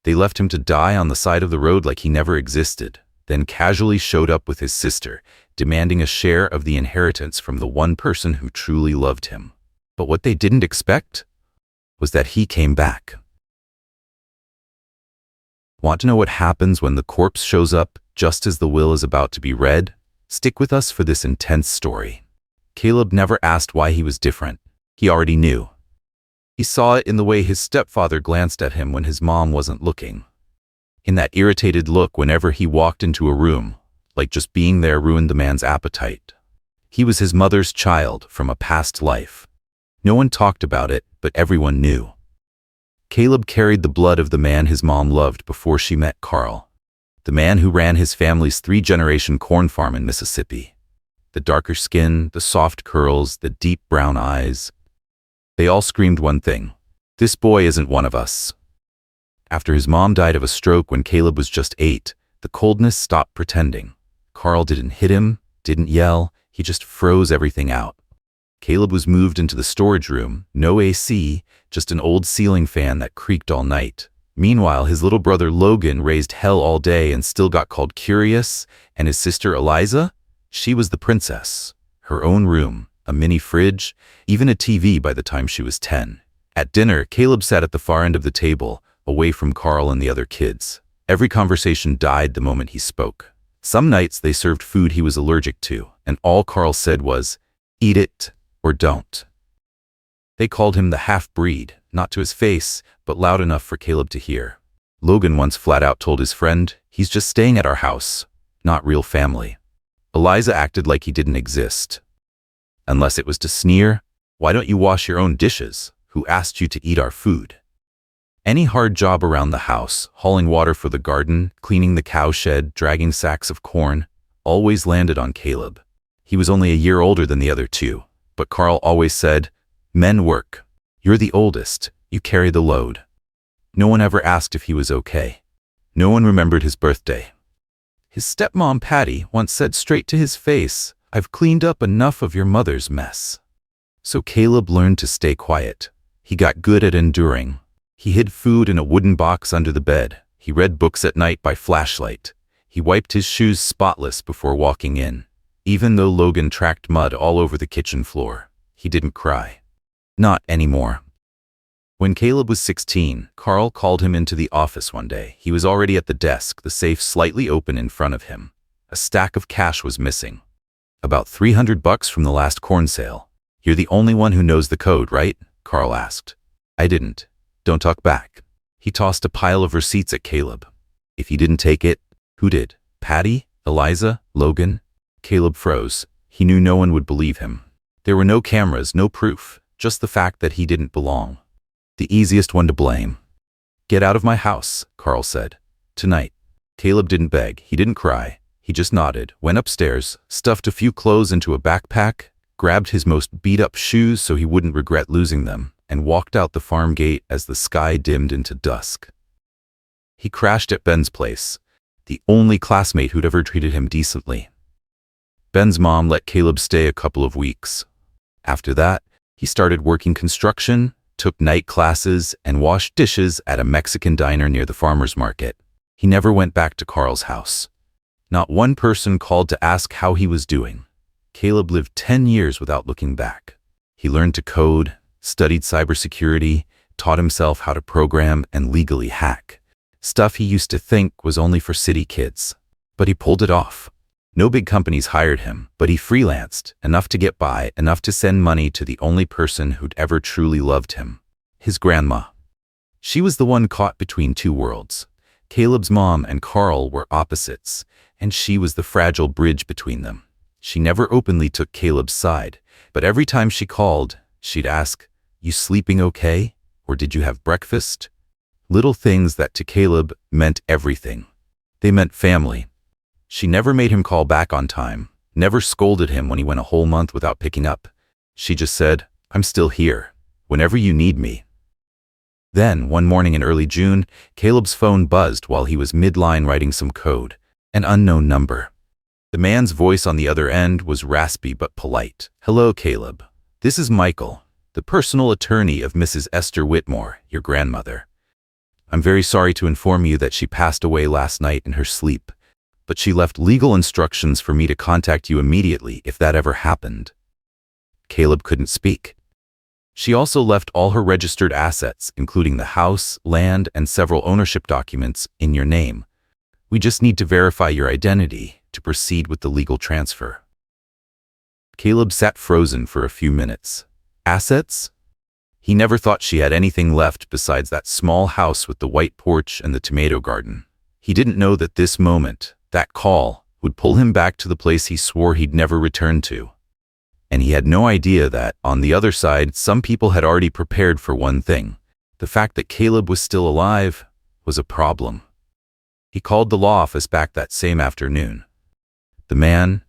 They left him to die on the side of the road like he never existed, then casually showed up with his sister, demanding a share of the inheritance from the one person who truly loved him. But what they didn't expect was that he came back. Want to know what happens when the corpse shows up just as the will is about to be read? Stick with us for this intense story. Caleb never asked why he was different. He already knew. He saw it in the way his stepfather glanced at him when his mom wasn't looking. In that irritated look whenever he walked into a room, like just being there ruined the man's appetite. He was his mother's child from a past life. No one talked about it, but everyone knew. Caleb carried the blood of the man his mom loved before she met Carl, the man who ran his family's 3-generation corn farm in Mississippi. The darker skin, the soft curls, the deep brown eyes. They all screamed one thing: this boy isn't one of us. After his mom died of a stroke when Caleb was just 8, the coldness stopped pretending. Carl didn't hit him, didn't yell, he just froze everything out. Caleb was moved into the storage room, no AC, just an old ceiling fan that creaked all night. Meanwhile, his little brother Logan raised hell all day and still got called curious, and his sister Eliza, she was the princess. Her own room, a mini fridge, even a TV by the time she was 10. At dinner, Caleb sat at the far end of the table, away from Carl and the other kids. Every conversation died the moment he spoke. Some nights they served food he was allergic to, and all Carl said was, "Eat it or don't." They called him the half-breed, not to his face, but loud enough for Caleb to hear. Logan once flat out told his friend, "He's just staying at our house, not real family." Eliza acted like he didn't exist. Unless it was to sneer, "Why don't you wash your own dishes? Who asked you to eat our food?" Any hard job around the house, hauling water for the garden, cleaning the cow shed, dragging sacks of corn, always landed on Caleb. He was only a year older than the other two, but Carl always said, "Men work. You're the oldest. You carry the load." No one ever asked if he was okay. No one remembered his birthday. His stepmom Patty once said straight to his face, "I've cleaned up enough of your mother's mess." So Caleb learned to stay quiet. He got good at enduring. He hid food in a wooden box under the bed. He read books at night by flashlight. He wiped his shoes spotless before walking in. Even though Logan tracked mud all over the kitchen floor, he didn't cry. Not anymore. When Caleb was 16, Carl called him into the office one day. He was already at the desk, the safe slightly open in front of him. A stack of cash was missing. "About $300 from the last corn sale. You're the only one who knows the code, right?" Carl asked. "I didn't. Don't talk back." He tossed a pile of receipts at Caleb. If he didn't take it, who did? Patty? Eliza? Logan? Caleb froze. He knew no one would believe him. There were no cameras, no proof, just the fact that he didn't belong. The easiest one to blame. "Get out of my house," Carl said. "Tonight." Caleb didn't beg, he didn't cry. He just nodded, went upstairs, stuffed a few clothes into a backpack, grabbed his most beat-up shoes so he wouldn't regret losing them, and walked out the farm gate as the sky dimmed into dusk. He crashed at Ben's place, the only classmate who'd ever treated him decently. Ben's mom let Caleb stay a couple of weeks. After that, he started working construction, took night classes, and washed dishes at a Mexican diner near the farmer's market. He never went back to Carl's house. Not one person called to ask how he was doing. Caleb lived 10 years without looking back. He learned to code, studied cybersecurity, taught himself how to program and legally hack. Stuff he used to think was only for city kids. But he pulled it off. No big companies hired him, but he freelanced, enough to get by, enough to send money to the only person who'd ever truly loved him, his grandma. She was the one caught between two worlds. Caleb's mom and Carl were opposites, and she was the fragile bridge between them. She never openly took Caleb's side, but every time she called, she'd ask, "You sleeping okay? Or did you have breakfast?" Little things that to Caleb meant everything. They meant family. She never made him call back on time, never scolded him when he went a whole month without picking up. She just said, "I'm still here, whenever you need me." Then, one morning in early June, Caleb's phone buzzed while he was midline writing some code. An unknown number. The man's voice on the other end was raspy but polite. "Hello, Caleb. This is Michael, the personal attorney of Mrs. Esther Whitmore, your grandmother." I'm very sorry to inform you that she passed away last night in her sleep, but she left legal instructions for me to contact you immediately if that ever happened." Caleb couldn't speak. "She also left all her registered assets, including the house, land, and several ownership documents, in your name. We just need to verify your identity to proceed with the legal transfer." Caleb sat frozen for a few minutes. Assets? He never thought she had anything left besides that small house with the white porch and the tomato garden. He didn't know that this moment, that call, would pull him back to the place he swore he'd never return to. And he had no idea that, on the other side, some people had already prepared for one thing. The fact that Caleb was still alive was a problem. He called the law office back that same afternoon. The man,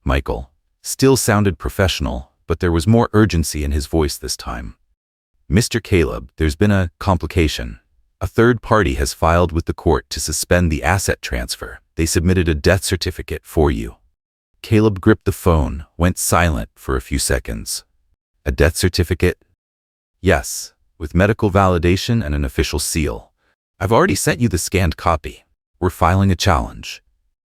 Michael, still sounded professional, but there was more urgency in his voice this time. "Mr. Caleb, there's been a complication. A third party has filed with the court to suspend the asset transfer. They submitted a death certificate for you." Caleb gripped the phone, went silent for a few seconds. "A death certificate?" "Yes, with medical validation and an official seal. I've already sent you the scanned copy. We're filing a challenge."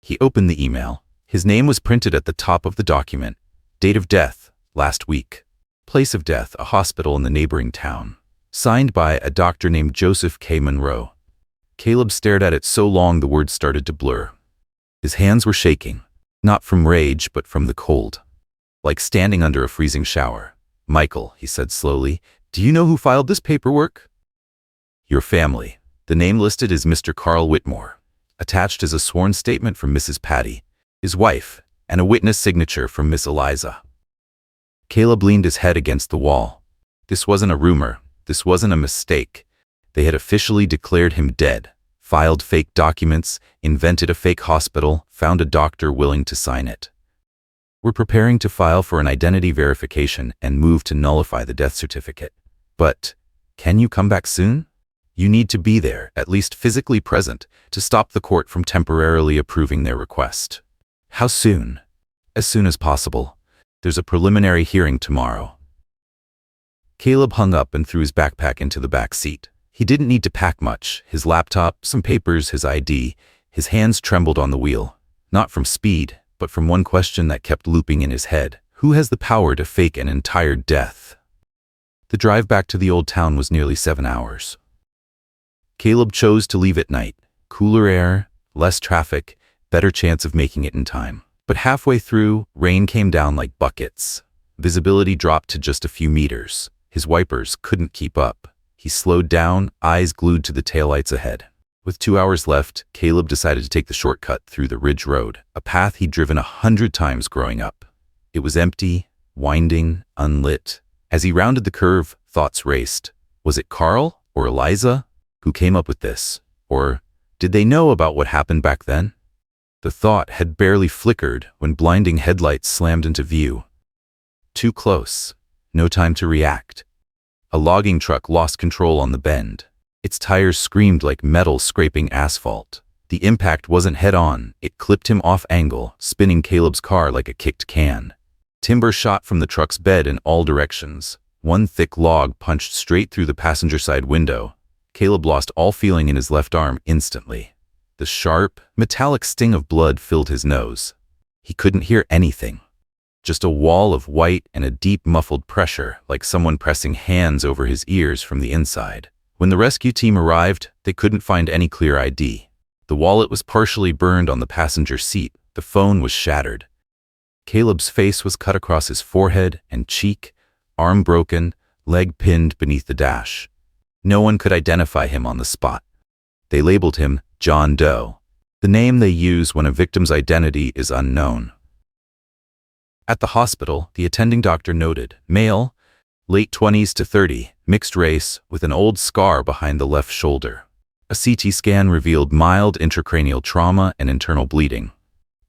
He opened the email. His name was printed at the top of the document. Date of death, last week. Place of death, a hospital in the neighboring town. Signed by a doctor named Joseph K. Monroe. Caleb stared at it so long the words started to blur. His hands were shaking, not from rage but from the cold. Like standing under a freezing shower. "Michael," he said slowly, "do you know who filed this paperwork?" "Your family." The name listed is Mr. Carl Whitmore. Attached is a sworn statement from Mrs. Patty, his wife, and a witness signature from Miss Eliza. Caleb leaned his head against the wall. This wasn't a rumor. This wasn't a mistake. They had officially declared him dead, filed fake documents, invented a fake hospital, found a doctor willing to sign it. "We're preparing to file for an identity verification and move to nullify the death certificate. But can you come back soon? You need to be there, at least physically present, to stop the court from temporarily approving their request." "How soon?" "As soon as possible. There's a preliminary hearing tomorrow." Caleb hung up and threw his backpack into the back seat. He didn't need to pack much. His laptop, some papers, his ID. His hands trembled on the wheel. Not from speed, but from one question that kept looping in his head. Who has the power to fake an entire death? The drive back to the old town was nearly 7 hours. Caleb chose to leave at night. Cooler air, less traffic, better chance of making it in time. But halfway through, rain came down like buckets. Visibility dropped to just a few meters. His wipers couldn't keep up. He slowed down, eyes glued to the taillights ahead. With 2 hours left, Caleb decided to take the shortcut through the Ridge Road, a path he'd driven 100 times growing up. It was empty, winding, unlit. As he rounded the curve, thoughts raced. Was it Carl or Eliza who came up with this? Or did they know about what happened back then? The thought had barely flickered when blinding headlights slammed into view. Too close. No time to react. A logging truck lost control on the bend. Its tires screamed like metal scraping asphalt. The impact wasn't head-on. It clipped him off angle, spinning Caleb's car like a kicked can. Timber shot from the truck's bed in all directions. One thick log punched straight through the passenger side window. Caleb lost all feeling in his left arm instantly. The sharp, metallic sting of blood filled his nose. He couldn't hear anything. Just a wall of white and a deep muffled pressure, like someone pressing hands over his ears from the inside. When the rescue team arrived, they couldn't find any clear ID. The wallet was partially burned on the passenger seat. The phone was shattered. Caleb's face was cut across his forehead and cheek, arm broken, leg pinned beneath the dash. No one could identify him on the spot. They labeled him John Doe, the name they use when a victim's identity is unknown. At the hospital, the attending doctor noted, male, late 20s to 30, mixed race, with an old scar behind the left shoulder. A CT scan revealed mild intracranial trauma and internal bleeding.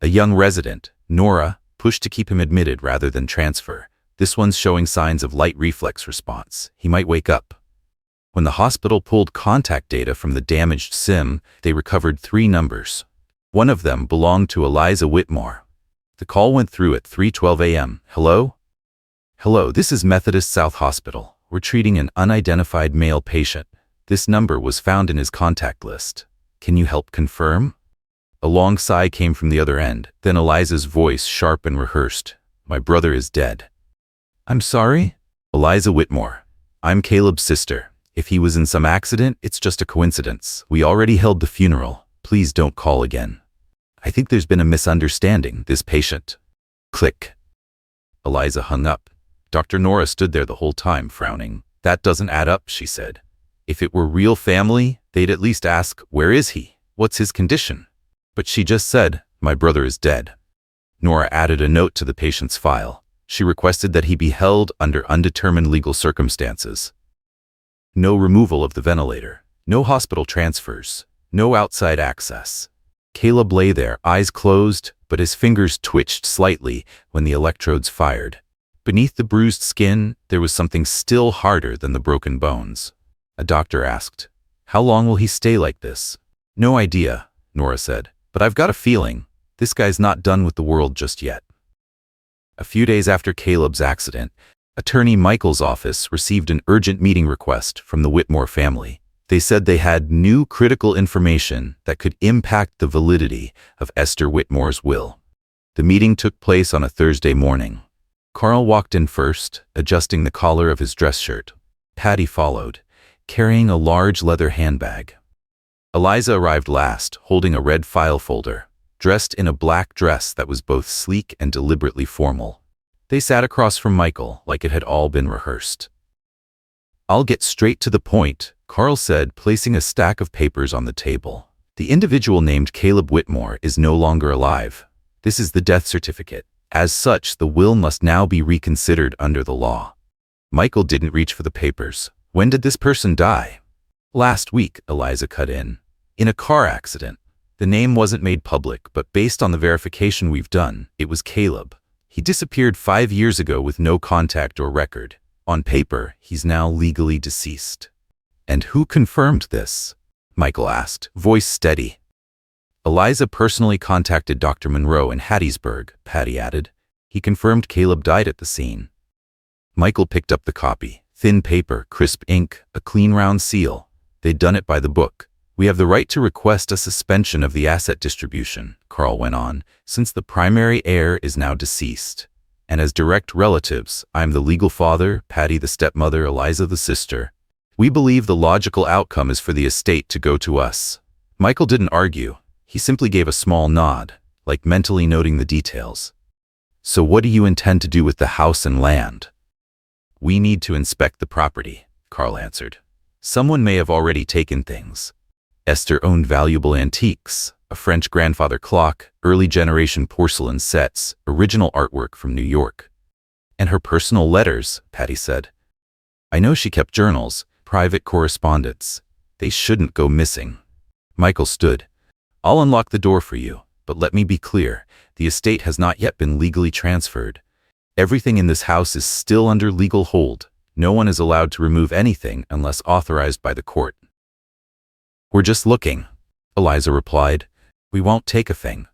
A young resident, Nora, pushed to keep him admitted rather than transfer. This one's showing signs of light reflex response. He might wake up. When the hospital pulled contact data from the damaged SIM, they recovered 3 numbers. One of them belonged to Eliza Whitmore. The call went through at 3:12 a.m. Hello? Hello, this is Methodist South Hospital. We're treating an unidentified male patient. This number was found in his contact list. Can you help confirm? A long sigh came from the other end, then Eliza's voice, sharp and rehearsed. My brother is dead. I'm sorry? Eliza Whitmore. I'm Caleb's sister. If he was in some accident, it's just a coincidence. We already held the funeral. Please don't call again. I think there's been a misunderstanding. This patient. Click. Eliza hung up. Dr. Nora stood there the whole time, frowning. That doesn't add up, she said. If it were real family, they'd at least ask, where is he? What's his condition? But she just said, my brother is dead. Nora added a note to the patient's file. She requested that he be held under undetermined legal circumstances. No removal of the ventilator. No hospital transfers. No outside access. Caleb lay there, eyes closed, but his fingers twitched slightly when the electrodes fired. Beneath the bruised skin, there was something still harder than the broken bones. A doctor asked, how long will he stay like this? No idea, Nora said, but I've got a feeling this guy's not done with the world just yet. A few days after Caleb's accident, Attorney Michael's office received an urgent meeting request from the Whitmore family. They said they had new critical information that could impact the validity of Esther Whitmore's will. The meeting took place on a Thursday morning. Carl walked in first, adjusting the collar of his dress shirt. Patty followed, carrying a large leather handbag. Eliza arrived last, holding a red file folder, dressed in a black dress that was both sleek and deliberately formal. They sat across from Michael like it had all been rehearsed. I'll get straight to the point, Carl said, placing a stack of papers on the table. The individual named Caleb Whitmore is no longer alive. This is the death certificate. As such, the will must now be reconsidered under the law. Michael didn't reach for the papers. When did this person die? Last week, Eliza cut in. In a car accident. The name wasn't made public, but based on the verification we've done, it was Caleb. He disappeared 5 years ago with no contact or record. On paper, he's now legally deceased. And who confirmed this? Michael asked, voice steady. Eliza personally contacted Dr. Monroe in Hattiesburg, Patty added. He confirmed Caleb died at the scene. Michael picked up the copy. Thin paper, crisp ink, a clean round seal. They'd done it by the book. We have the right to request a suspension of the asset distribution, Carl went on, since the primary heir is now deceased. And as direct relatives, I'm the legal father, Patty the stepmother, Eliza the sister. We believe the logical outcome is for the estate to go to us. Michael didn't argue. He simply gave a small nod, like mentally noting the details. So what do you intend to do with the house and land? We need to inspect the property, Carl answered. Someone may have already taken things. Esther owned valuable antiques, a French grandfather clock, early generation porcelain sets, original artwork from New York. And her personal letters, Patty said. I know she kept journals, private correspondence. They shouldn't go missing. Michael stood. I'll unlock the door for you, but let me be clear, the estate has not yet been legally transferred. Everything in this house is still under legal hold. No one is allowed to remove anything unless authorized by the court. We're just looking, Eliza replied. We won't take a thing.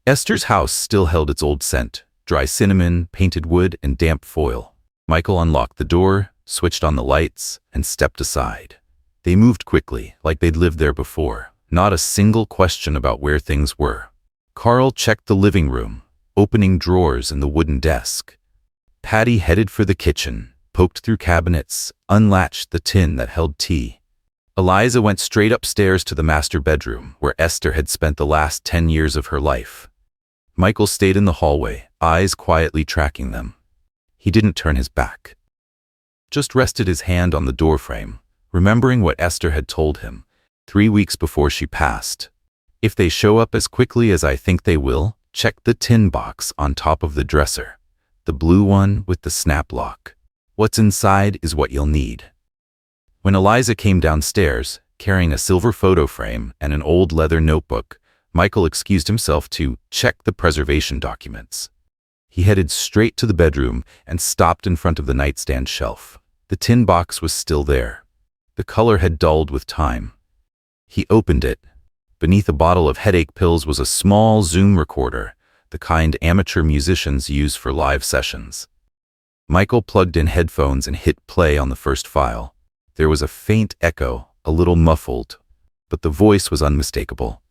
Esther's house still held its old scent, dry cinnamon, painted wood, and damp foil. Michael unlocked the door, switched on the lights, and stepped aside. They moved quickly, like they'd lived there before. Not a single question about where things were. Carl checked the living room, opening drawers and the wooden desk. Patty headed for the kitchen, poked through cabinets, unlatched the tin that held tea. Eliza went straight upstairs to the master bedroom, where Esther had spent the last 10 years of her life. Michael stayed in the hallway, eyes quietly tracking them. He didn't turn his back. Just rested his hand on the doorframe, remembering what Esther had told him 3 weeks before she passed. If they show up as quickly as I think they will, check the tin box on top of the dresser. The blue one with the snap lock. What's inside is what you'll need. When Eliza came downstairs, carrying a silver photo frame and an old leather notebook, Michael excused himself to check the preservation documents. He headed straight to the bedroom and stopped in front of the nightstand shelf. The tin box was still there. The color had dulled with time. He opened it. Beneath a bottle of headache pills was a small Zoom recorder, the kind amateur musicians use for live sessions. Michael plugged in headphones and hit play on the first file. There was a faint echo, a little muffled, but the voice was unmistakable.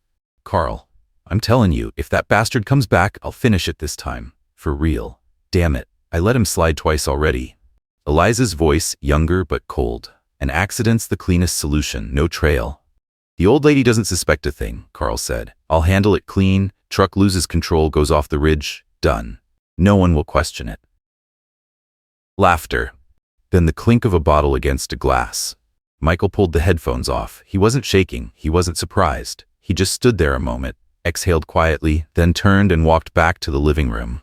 "Carl, I'm telling you, if that bastard comes back, I'll finish it this time. For real. Damn it, I let him slide twice already." Eliza's voice, younger but cold. "An accident's the cleanest solution, no trail." "The old lady doesn't suspect a thing," Carl said. "I'll handle it clean. Truck loses control, goes off the ridge. Done. No one will question it." Laughter. Then the clink of a bottle against a glass. Michael pulled the headphones off. He wasn't shaking. He wasn't surprised. He just stood there a moment, exhaled quietly, then turned and walked back to the living room.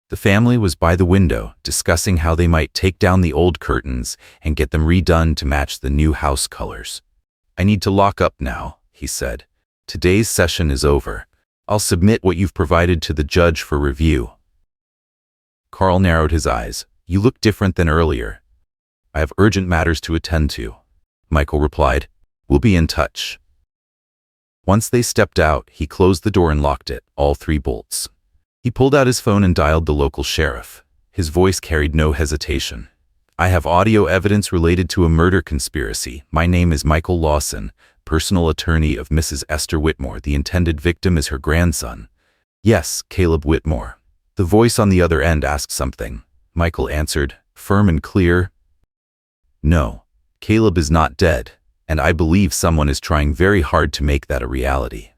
The family was by the window, discussing how they might take down the old curtains and get them redone to match the new house colors. "I need to lock up now," he said. "Today's session is over. I'll submit what you've provided to the judge for review." Carl narrowed his eyes. "You look different than earlier." "I have urgent matters to attend to," Michael replied. "We'll be in touch." Once they stepped out, he closed the door and locked it, all 3 bolts. He pulled out his phone and dialed the local sheriff. His voice carried no hesitation. "I have audio evidence related to a murder conspiracy. My name is Michael Lawson, personal attorney of Mrs. Esther Whitmore. The intended victim is her grandson." "Yes, Caleb Whitmore." The voice on the other end asked something. Michael answered, firm and clear. "No, Caleb is not dead, and I believe someone is trying very hard to make that a reality."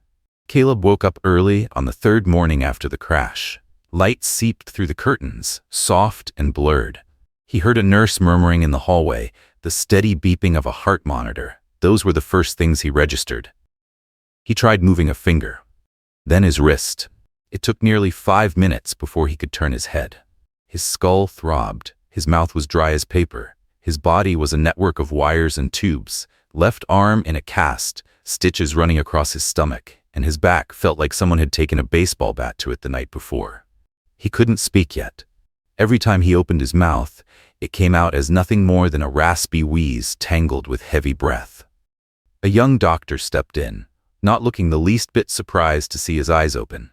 Caleb woke up early on the 3rd morning after the crash. Light seeped through the curtains, soft and blurred. He heard a nurse murmuring in the hallway, the steady beeping of a heart monitor. Those were the first things he registered. He tried moving a finger, then his wrist. It took nearly 5 minutes before he could turn his head. His skull throbbed, his mouth was dry as paper. His body was a network of wires and tubes, left arm in a cast, stitches running across his stomach, and his back felt like someone had taken a baseball bat to it the night before. He couldn't speak yet. Every time he opened his mouth, it came out as nothing more than a raspy wheeze tangled with heavy breath. A young doctor stepped in, not looking the least bit surprised to see his eyes open.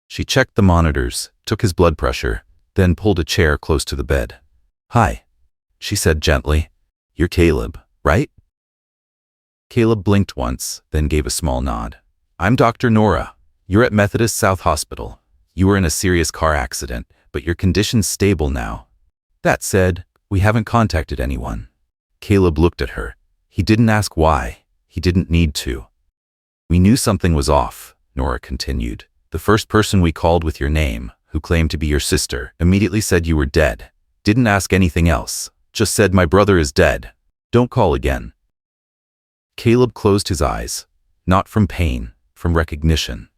She checked the monitors, took his blood pressure, then pulled a chair close to the bed. "Hi," she said gently. "You're Caleb, right?" Caleb blinked once, then gave a small nod. "I'm Dr. Nora. You're at Methodist South Hospital. You were in a serious car accident, but your condition's stable now. That said, we haven't contacted anyone." Caleb looked at her. He didn't ask why. He didn't need to. "We knew something was off," Nora continued. "The first person we called with your name, who claimed to be your sister, immediately said you were dead. Didn't ask anything else. Just said, 'My brother is dead. Don't call again.'" Caleb closed his eyes. Not from pain, from recognition.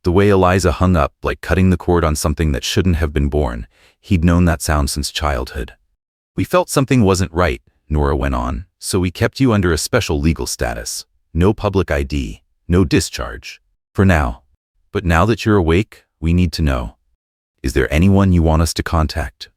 The way Eliza hung up, like cutting the cord on something that shouldn't have been born, he'd known that sound since childhood. "We felt something wasn't right," Nora went on, "so we kept you under a special legal status. No public ID, no discharge. For now. But now that you're awake, we need to know. Is there anyone you want us to contact?"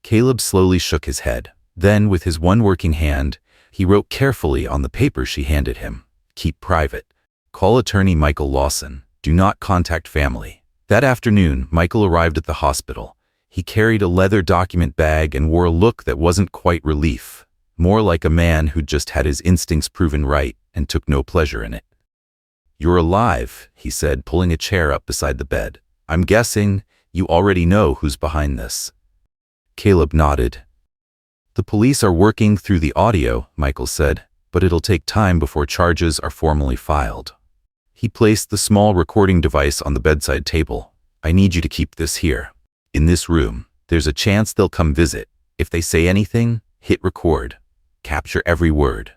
Caleb slowly shook his head. Then, with his one working hand, he wrote carefully on the paper she handed him. "Keep private. Call attorney Michael Lawson. Do not contact family." That afternoon, Michael arrived at the hospital. He carried a leather document bag and wore a look that wasn't quite relief, more like a man who'd just had his instincts proven right and took no pleasure in it. "You're alive," he said, pulling a chair up beside the bed. "I'm guessing you already know who's behind this." Caleb nodded. "The police are working through the audio," Michael said, "but it'll take time before charges are formally filed." He placed the small recording device on the bedside table. "I need you to keep this here. In this room, there's a chance they'll come visit. If they say anything, hit record. Capture every word."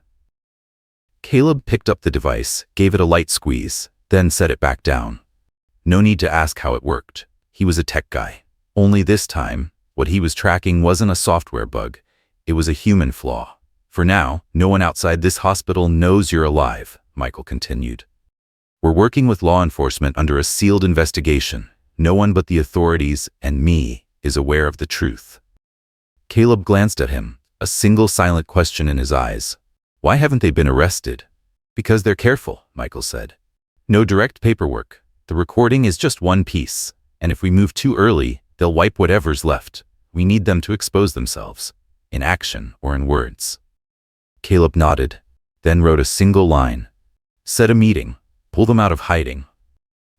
Caleb picked up the device, gave it a light squeeze, then set it back down. No need to ask how it worked. He was a tech guy. Only this time, what he was tracking wasn't a software bug. It was a human flaw. "For now, no one outside this hospital knows you're alive," Michael continued. "We're working with law enforcement under a sealed investigation. No one but the authorities and me is aware of the truth." Caleb glanced at him, a single silent question in his eyes. "Why haven't they been arrested?" "Because they're careful," Michael said. "No direct paperwork. The recording is just one piece, and if we move too early, they'll wipe whatever's left. We need them to expose themselves, in action or in words." Caleb nodded. then wrote a single line. Set a meeting. Pull them out of hiding.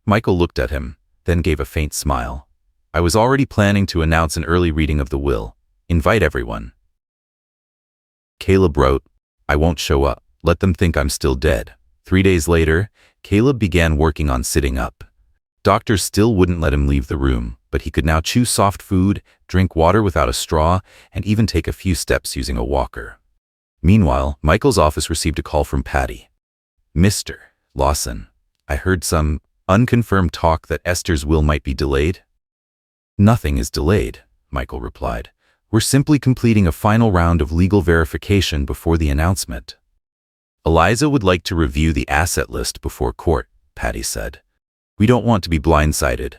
Michael looked at him, then gave a faint smile. I was already planning to announce an early reading of the will. Invite everyone. Caleb wrote, I won't show up. Let them think I'm still dead. 3 days later, Caleb began working on sitting up. Doctors still wouldn't let him leave the room, but he could now chew soft food, drink water without a straw, and even take a few steps using a walker. Meanwhile, Michael's office received a call from Patty. Mr. Lawson, I heard some unconfirmed talk that Esther's will might be delayed. Nothing is delayed, Michael replied. We're simply completing a final round of legal verification before the announcement. Eliza would like to review the asset list before court, Patty said. We don't want to be blindsided.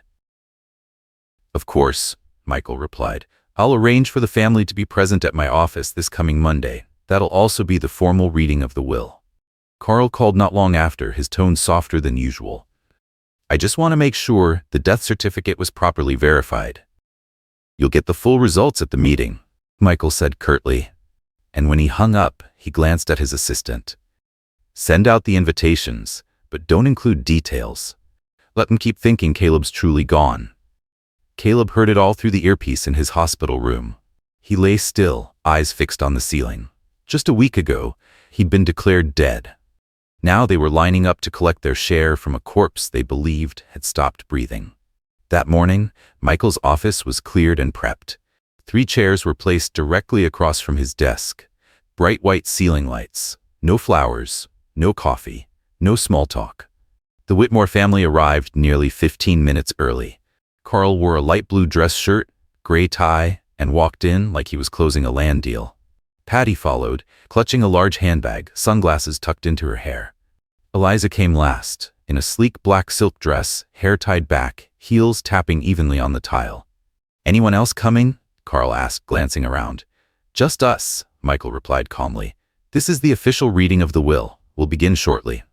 Of course, Michael replied. I'll arrange for the family to be present at my office this coming Monday. That'll also be the formal reading of the will. Carl called not long after, his tone softer than usual. I just want to make sure the death certificate was properly verified. You'll get the full results at the meeting, Michael said curtly. And when he hung up, he glanced at his assistant. Send out the invitations, but don't include details. Let them keep thinking Caleb's truly gone. Caleb heard it all through the earpiece in his hospital room. He lay still, eyes fixed on the ceiling. Just a week ago, he'd been declared dead. Now they were lining up to collect their share from a corpse they believed had stopped breathing. That morning, Michael's office was cleared and prepped. 3 chairs were placed directly across from his desk. Bright white ceiling lights. No flowers, no coffee, no small talk. The Whitmore family arrived nearly 15 minutes early. Carl wore a light blue dress shirt, gray tie, and walked in like he was closing a land deal. Patty followed, clutching a large handbag, sunglasses tucked into her hair. Eliza came last, in a sleek black silk dress, hair tied back, heels tapping evenly on the tile. Anyone else coming? Carl asked, glancing around. Just us, Michael replied calmly. This is the official reading of the will. We'll begin shortly.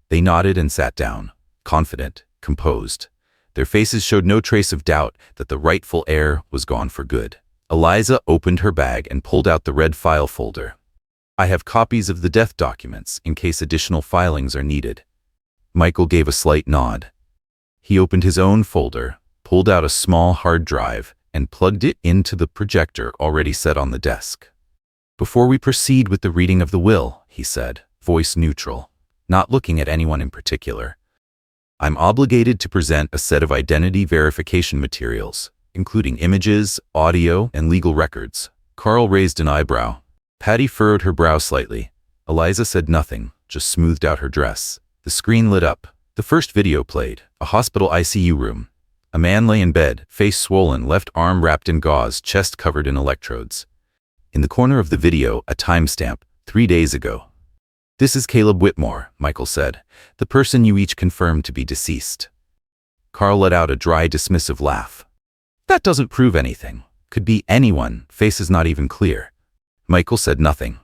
They nodded and sat down, confident, composed. Their faces showed no trace of doubt that the rightful heir was gone for good. Eliza opened her bag and pulled out the red file folder. I have copies of the death documents in case additional filings are needed. Michael gave a slight nod. He opened his own folder, pulled out a small hard drive, and plugged it into the projector already set on the desk. Before we proceed with the reading of the will, he said, voice neutral, not looking at anyone in particular, I'm obligated to present a set of identity verification materials, including images, audio, and legal records. Carl raised an eyebrow. Patty furrowed her brow slightly. Eliza said nothing, just smoothed out her dress. The screen lit up. The first video played. A hospital ICU room. A man lay in bed, face swollen, left arm wrapped in gauze, chest covered in electrodes. In the corner of the video, a timestamp, 3 days ago. This is Caleb Whitmore, Michael said, the person you each confirmed to be deceased. Carl let out a dry, dismissive laugh. That doesn't prove anything. Could be anyone, face is not even clear. Michael said nothing.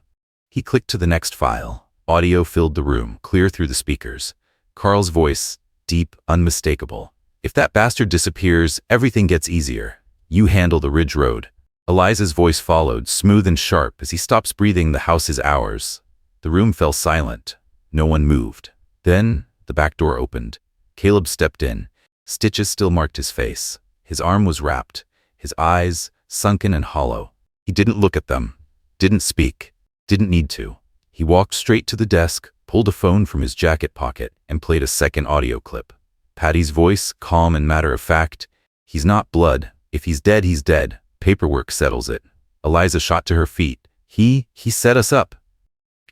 He clicked to the next file. Audio filled the room, clear through the speakers. Carl's voice, deep, unmistakable. If that bastard disappears, everything gets easier. You handle the Ridge Road. Eliza's voice followed, smooth and sharp. As he stops breathing, the house is ours. The room fell silent. No one moved. Then, the back door opened. Caleb stepped in. Stitches still marked his face. His arm was wrapped, his eyes sunken and hollow. He didn't look at them, didn't speak, didn't need to. He walked straight to the desk, pulled a phone from his jacket pocket, and played a second audio clip. Patty's voice, calm and matter-of-fact. He's not blood. If he's dead, he's dead. Paperwork settles it. Eliza shot to her feet. He set us up.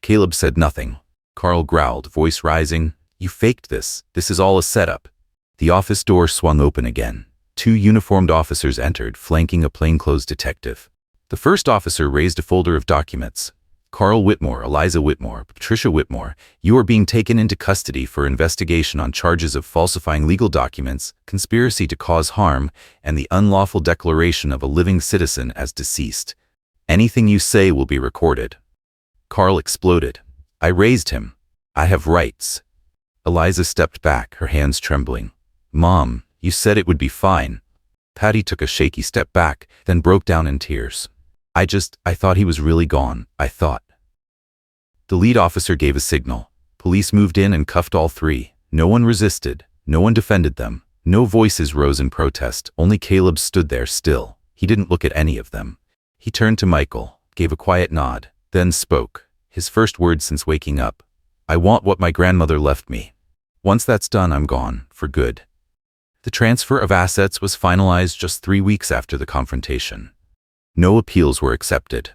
Caleb said nothing. Carl growled, voice rising. You faked this. This is all a setup. The office door swung open again. 2 uniformed officers entered, flanking a plainclothes detective. The first officer raised a folder of documents. Carl Whitmore, Eliza Whitmore, Patricia Whitmore, you are being taken into custody for investigation on charges of falsifying legal documents, conspiracy to cause harm, and the unlawful declaration of a living citizen as deceased. Anything you say will be recorded. Carl exploded. I raised him. I have rights. Eliza stepped back, her hands trembling. Mom, you said it would be fine. Patty took a shaky step back, then broke down in tears. I thought he was really gone. I thought. The lead officer gave a signal. Police moved in and cuffed all three. No one resisted. No one defended them. No voices rose in protest. Only Caleb stood there still. He didn't look at any of them. He turned to Michael, gave a quiet nod, then spoke. His first words since waking up. "I want what my grandmother left me. Once that's done, I'm gone, for good." The transfer of assets was finalized just 3 weeks after the confrontation. No appeals were accepted.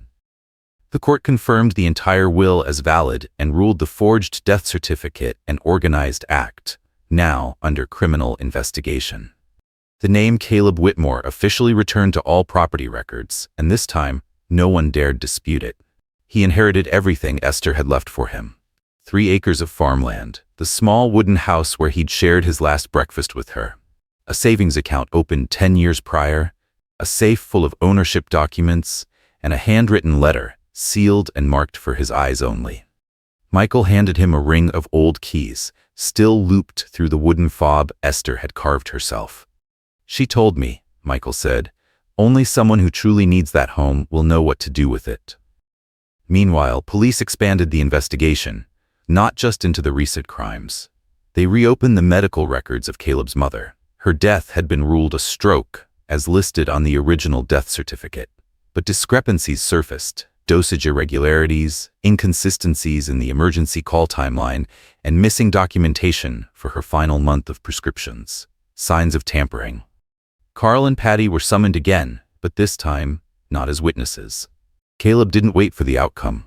The court confirmed the entire will as valid and ruled the forged death certificate an organized act, now under criminal investigation. The name Caleb Whitmore officially returned to all property records, and this time, no one dared dispute it. He inherited everything Esther had left for him. 3 acres of farmland, the small wooden house where he'd shared his last breakfast with her, a savings account opened 10 years prior, a safe full of ownership documents, and a handwritten letter, sealed and marked for his eyes only. Michael handed him a ring of old keys, still looped through the wooden fob Esther had carved herself. "She told me," Michael said, "only someone who truly needs that home will know what to do with it." Meanwhile, police expanded the investigation, not just into the recent crimes. They reopened the medical records of Caleb's mother. Her death had been ruled a stroke, as listed on the original death certificate. But discrepancies surfaced: dosage irregularities, inconsistencies in the emergency call timeline, and missing documentation for her final month of prescriptions. Signs of tampering. Carl and Patty were summoned again, but this time, not as witnesses. Caleb didn't wait for the outcome.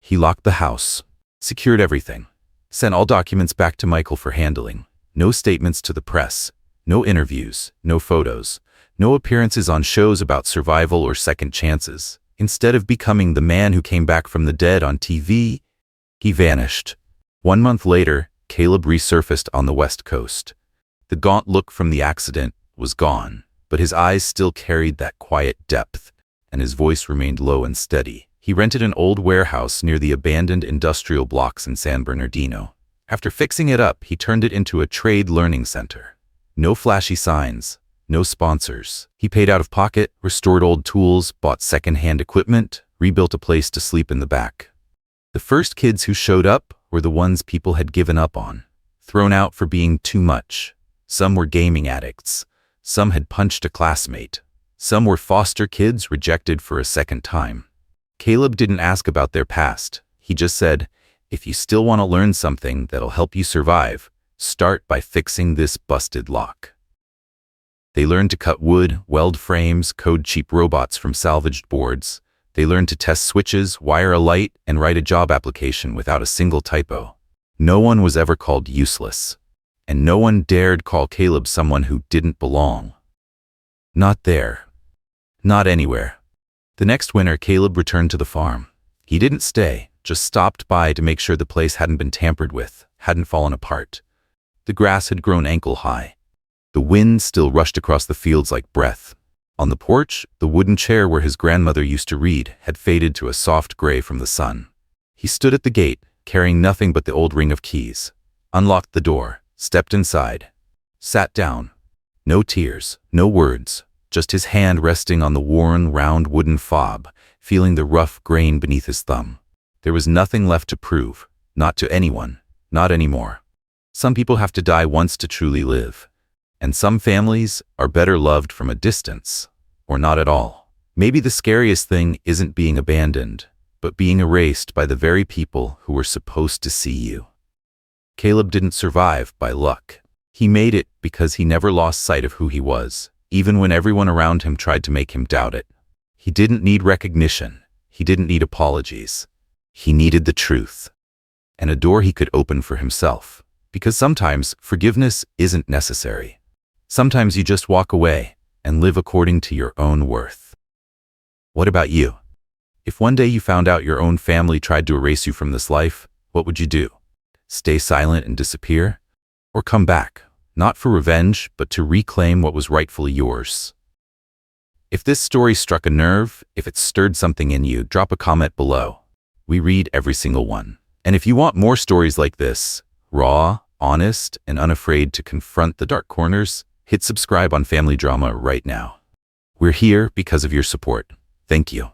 He locked the house, secured everything, sent all documents back to Michael for handling. No statements to the press, no interviews, no photos, no appearances on shows about survival or second chances. Instead of becoming the man who came back from the dead on TV, he vanished. 1 month later, Caleb resurfaced on the West Coast. The gaunt look from the accident was gone, but his eyes still carried that quiet depth, and his voice remained low and steady. He rented an old warehouse near the abandoned industrial blocks in San Bernardino. After fixing it up, he turned it into a trade learning center. No flashy signs, no sponsors. He paid out of pocket, restored old tools, bought second-hand equipment, rebuilt a place to sleep in the back. The first kids who showed up were the ones people had given up on, thrown out for being too much. Some were gaming addicts. Some had punched a classmate. Some were foster kids rejected for a second time. Caleb didn't ask about their past. He just said, "If you still want to learn something that'll help you survive, start by fixing this busted lock." They learned to cut wood, weld frames, code cheap robots from salvaged boards. They learned to test switches, wire a light, and write a job application without a single typo. No one was ever called useless. And no one dared call Caleb someone who didn't belong. Not there. Not anywhere. The next winter, Caleb returned to the farm. He didn't stay, just stopped by to make sure the place hadn't been tampered with, hadn't fallen apart. The grass had grown ankle-high. The wind still rushed across the fields like breath. On the porch, the wooden chair where his grandmother used to read had faded to a soft gray from the sun. He stood at the gate, carrying nothing but the old ring of keys, unlocked the door, stepped inside, sat down. No tears, no words, just his hand resting on the worn, round wooden fob, feeling the rough grain beneath his thumb. There was nothing left to prove, not to anyone, not anymore. Some people have to die once to truly live. And some families are better loved from a distance, or not at all. Maybe the scariest thing isn't being abandoned, but being erased by the very people who were supposed to see you. Caleb didn't survive by luck. He made it because he never lost sight of who he was, even when everyone around him tried to make him doubt it. He didn't need recognition. He didn't need apologies. He needed the truth, and a door he could open for himself. Because sometimes forgiveness isn't necessary. Sometimes you just walk away and live according to your own worth. What about you? If one day you found out your own family tried to erase you from this life, what would you do? Stay silent and disappear? Or come back, not for revenge, but to reclaim what was rightfully yours? If this story struck a nerve, if it stirred something in you, drop a comment below. We read every single one. And if you want more stories like this, raw, honest, and unafraid to confront the dark corners, hit subscribe on Family Drama right now. We're here because of your support. Thank you.